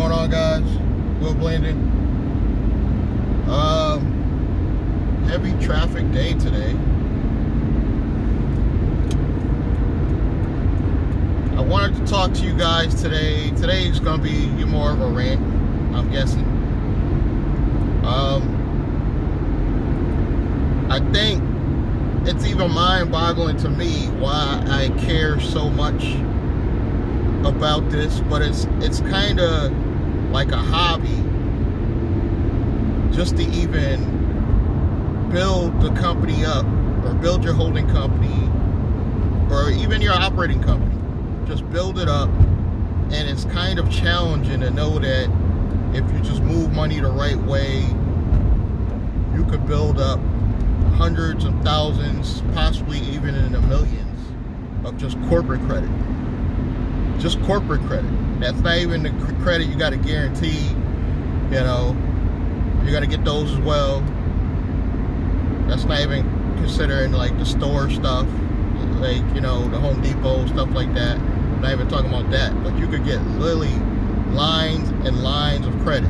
going on, guys? Will Blending. Heavy traffic day today. I wanted to talk to you guys today. Today is going to be more of a rant, I'm guessing. I think it's even mind-boggling to me why I care so much about this, but it's kind of like a hobby just to even build the company up, or build your holding company, or even your operating company. Just build it up, and it's kind of challenging to know that if you just move money the right way, you could build up hundreds of thousands, possibly even in the millions of just corporate credit. Just corporate credit. That's not even the credit you got to guarantee. You know, you got to get those as well. That's not even considering like the store stuff, like, you know, the Home Depot, stuff like that. I'm not even talking about that. But you could get literally lines and lines of credit.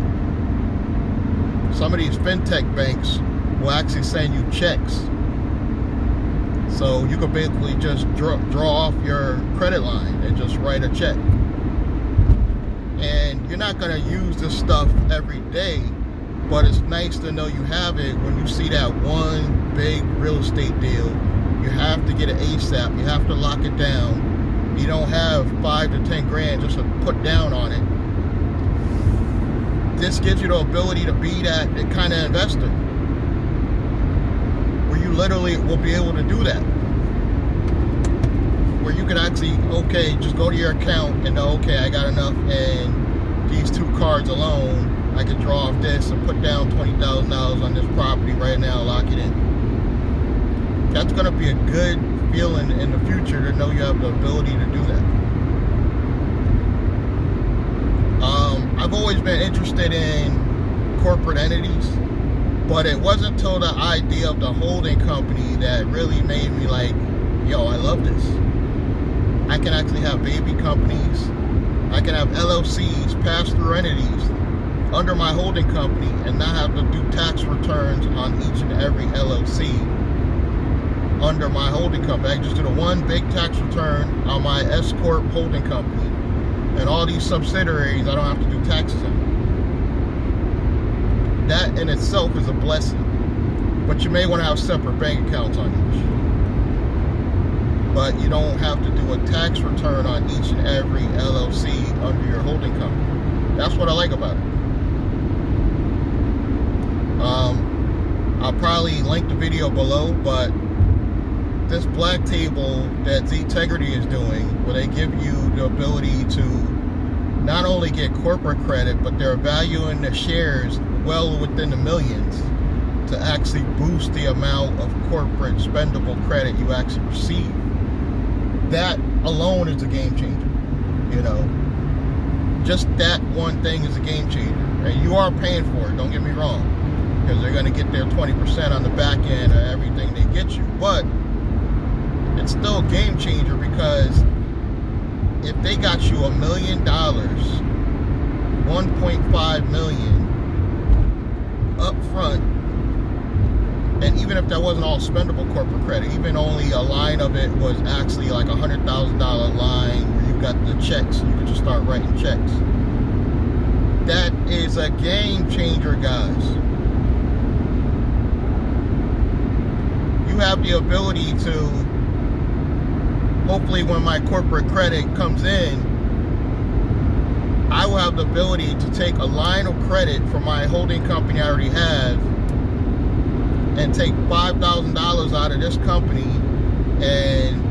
Some of these fintech banks will actually send you checks. So you could basically just draw off your credit line and just write a check. And you're not going to use this stuff every day, but it's nice to know you have it when you see that one big real estate deal. You have to get it ASAP. You have to lock it down. You don't have 5 to 10 grand just to put down on it. This gives you the ability to be that kind of investor, where you literally will be able to do that. Where you can actually, okay, just go to your account and know, okay, I got enough, and these 2 cards alone, I can draw off this and put down $20,000 on this property right now, lock it in. That's going to be a good feeling in the future to know you have the ability to do that. I've always been interested in corporate entities, but it wasn't until the idea of the holding company that really made me like, yo, I love this. I can actually have baby companies. I can have LLCs, pass-through entities, under my holding company, and not have to do tax returns on each and every LLC under my holding company. I just do the one big tax return on my S-Corp holding company, and all these subsidiaries I don't have to do taxes on. That in itself is a blessing, but you may want to have separate bank accounts on each. But you don't have to do a tax return on each and every LLC under your holding company. That's what I like about it. I'll probably link the video below, but this black table that ZTegrity is doing, where they give you the ability to not only get corporate credit, but they're valuing the shares well within the millions to actually boost the amount of corporate spendable credit you actually receive. That alone is a game changer. You know, just that one thing is a game changer. And you are paying for it, don't get me wrong, because they're going to get their 20% on the back end of everything they get you. But it's still a game changer, because if they got you $1 million, 1.5 million up front, and even if that wasn't all spendable corporate credit, even only a line of it was actually like $100,000 line where you got the checks, you could just start writing checks. That is a game changer, guys. You have the ability to, hopefully when my corporate credit comes in, I will have the ability to take a line of credit from my holding company I already have and take $5,000 out of this company and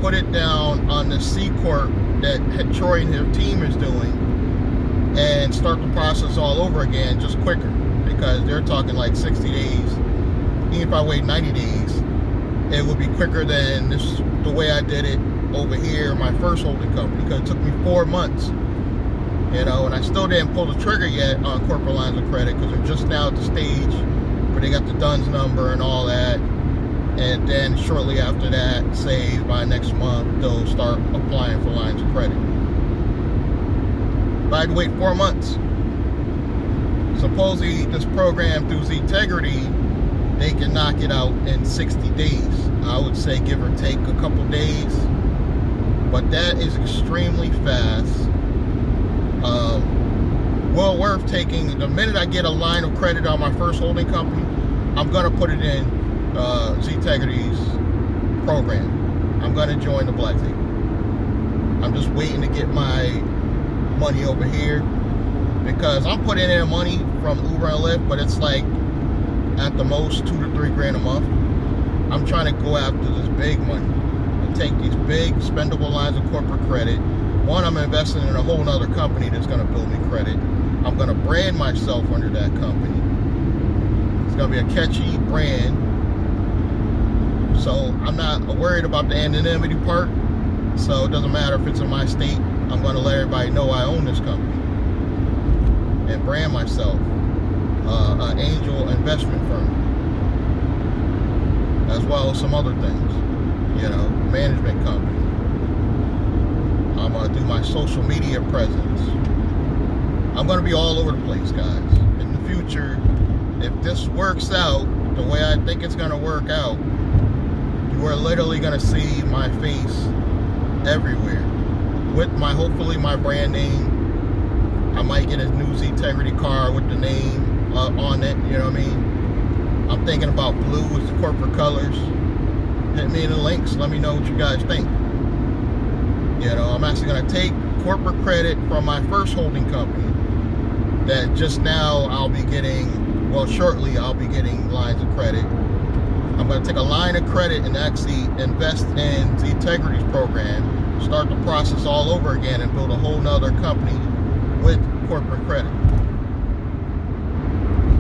put it down on the C Corp that Troy and his team is doing, and start the process all over again, just quicker, because they're talking like 60 days. Even if I wait 90 days, it would be quicker than the way I did it over here, my first holding company, because it took me 4 months. You know, and I still didn't pull the trigger yet on corporate lines of credit, because they're just now at the stage where they got the DUNS number and all that. And then shortly after that, say by next month, they'll start applying for lines of credit. but I had to wait 4 months. Supposedly, this program through Integrity, they can knock it out in 60 days. I would say give or take a couple days, but that is extremely fast. Well worth taking. The minute I get a line of credit on my first holding company, I'm gonna put it in Integrity's program. I'm gonna join the Black Tape. I'm just waiting to get my money over here, because I'm putting in money from Uber and Lyft, but it's like at the most $2 to $3 grand a month. I'm trying to go after this big money and take these big spendable lines of corporate credit. One, I'm investing in a whole nother company that's going to build me credit. I'm going to brand myself under that company. It's going to be a catchy brand. So I'm not worried about the anonymity part. So it doesn't matter if it's in my state. I'm going to let everybody know I own this company and brand myself an angel investment firm, as well as some other things, management company. I'm going to do my social media presence. I'm going to be all over the place, guys. In the future, if this works out the way I think it's going to work out, you are literally going to see my face everywhere with hopefully my brand name. I might get a new Integrity car with the name on it, you know what I mean? I'm thinking about blue as the corporate colors. Hit me in the links, let me know what you guys think. I'm actually going to take corporate credit from my first holding company that just now I'll be getting, shortly I'll be getting lines of credit. I'm going to take a line of credit and actually invest in the Integrity's program, start the process all over again, and build a whole nother company with corporate credit.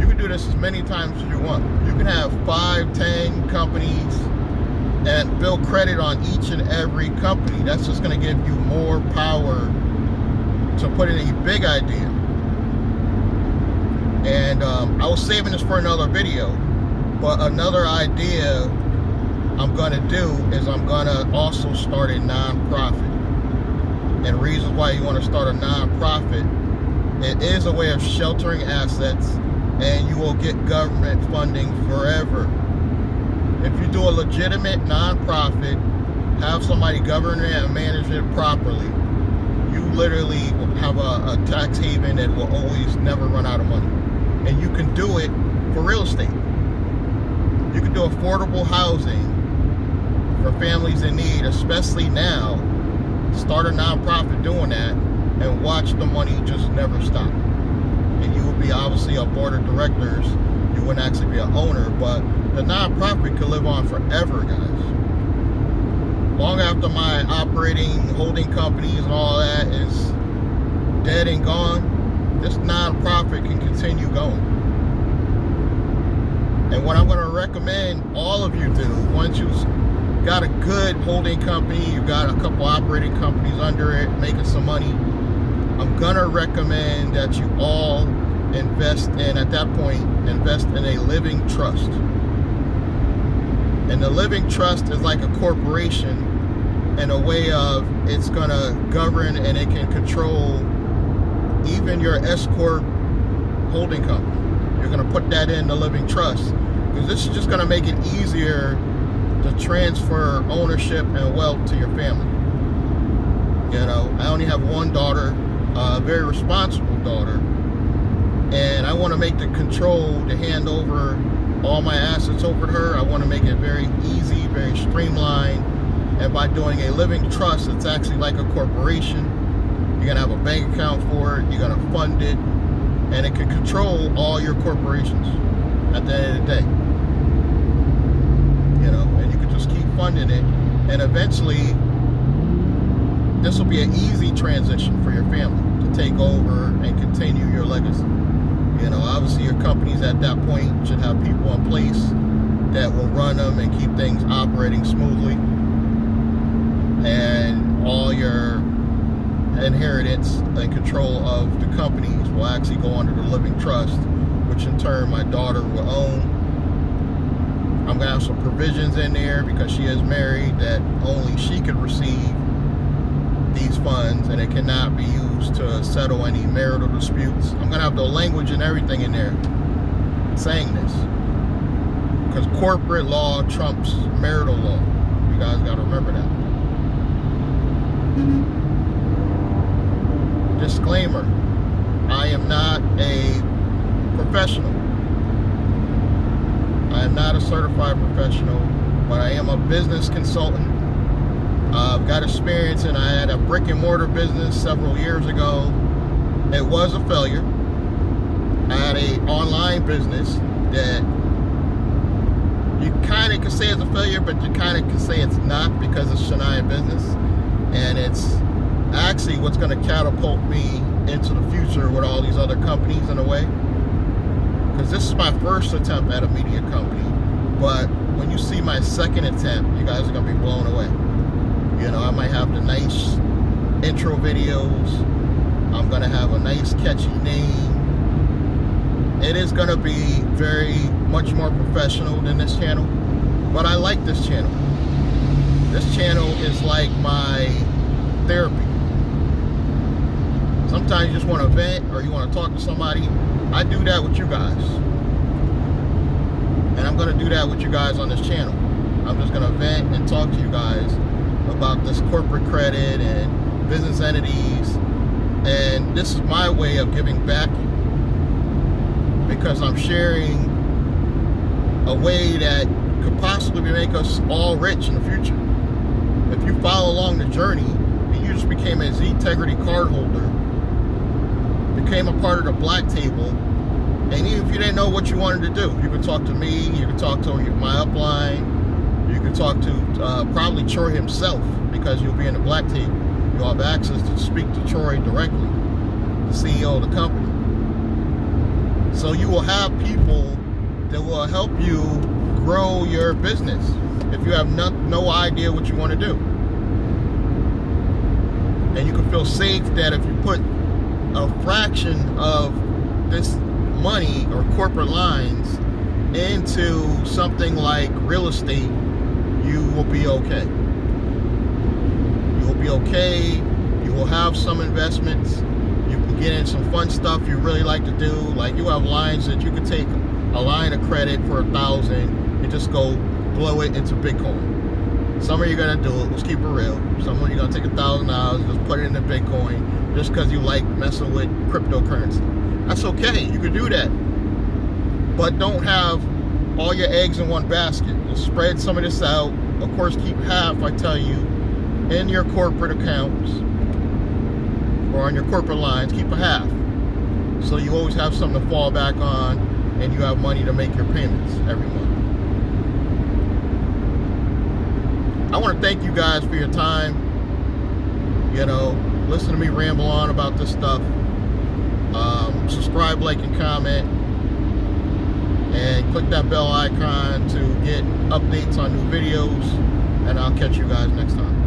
You can do this as many times as you want. You can have 5, 10 companies and build credit on each and every company. That's just going to give you more power to put in a big idea. And I was saving this for another video, but another idea I'm going to do is I'm going to also start a nonprofit. And reasons why you want to start a nonprofit: it is a way of sheltering assets, and you will get government funding forever. If you do a legitimate nonprofit, have somebody govern it and manage it properly, you literally will have a tax haven that will always never run out of money. And you can do it for real estate. You can do affordable housing for families in need, especially now. Start a nonprofit doing that and watch the money just never stop. And you will be obviously a board of directors. You wouldn't actually be an owner, but the nonprofit could live on forever, guys. Long after my operating holding companies and all that is dead and gone, this nonprofit can continue going. And what I'm going to recommend all of you do, once you've got a good holding company, you've got a couple operating companies under it, making some money, I'm going to recommend that you all invest in a living trust. And the living trust is like a corporation in a way of it's going to govern and it can control even your S-Corp holding company. You're going to put that in the living trust, because this is just going to make it easier to transfer ownership and wealth to your family. I only have one daughter, a very responsible daughter, and I want to make the control to hand over all my assets over to her. I want to make it very easy, very streamlined, and by doing a living trust, it's actually like a corporation. You're going to have a bank account for it, you're going to fund it, and it can control all your corporations at the end of the day. And you can just keep funding it, and eventually this will be an easy transition for your family to take over and continue your legacy. Obviously your companies at that point should have people in place that will run them and keep things operating smoothly, and all your inheritance and control of the companies will actually go under the living trust, which in turn my daughter will own. I'm going to have some provisions in there, because she is married, that only she could receive these funds and it cannot be used used to settle any marital disputes. I'm gonna have the language and everything in there saying this, because corporate law trumps marital law. You guys gotta remember that. Disclaimer: I am not a professional. I am not a certified professional, but I am a business consultant. I've got experience, and I had a brick and mortar business several years ago. It was a failure. I had an online business that you kind of can say it's a failure, but you kind of can say it's not, because it's Shania business, and it's actually what's going to catapult me into the future with all these other companies in a way. Because this is my first attempt at a media company, but when you see my second attempt, you guys are going to be blown away. You know, I might have the nice intro videos. I'm going to have a nice catchy name. It is going to be very much more professional than this channel, but I like this channel. This channel is like my therapy. Sometimes you just want to vent, or you want to talk to somebody. I do that with you guys, and I'm going to do that with you guys on this channel. I'm just going to vent and talk to you guys about this corporate credit and business entities, and this is my way of giving back, because I'm sharing a way that could possibly make us all rich in the future. If you follow along the journey and you just became a Z-Integrity card holder, became a part of the black table, and even if you didn't know what you wanted to do, you could talk to me, you could talk to my upline, you could talk to probably Troy himself, because you'll be in the black table. You'll have access to speak to Troy directly, the CEO of the company. So you will have people that will help you grow your business if you have no idea what you want to do. And you can feel safe that if you put a fraction of this money or corporate lines into something like real estate, you will be okay. You will be okay. You will have some investments. You can get in some fun stuff you really like to do. Like, you have lines that you could take a line of credit for $1,000 and just go blow it into Bitcoin. Some of you are gonna do it. Let's keep it real. Some of you are gonna take $1,000, just put it into Bitcoin, just because you like messing with cryptocurrency. That's okay. You can do that, but don't have all your eggs in one basket. Just spread some of this out. Of course, keep half, I tell you, in your corporate accounts or on your corporate lines. Keep a half, so you always have something to fall back on, and you have money to make your payments every month. I want to thank you guys for your time. You know, listen to me ramble on about this stuff. Subscribe, like, and comment, and click that bell icon to get updates on new videos, and I'll catch you guys next time.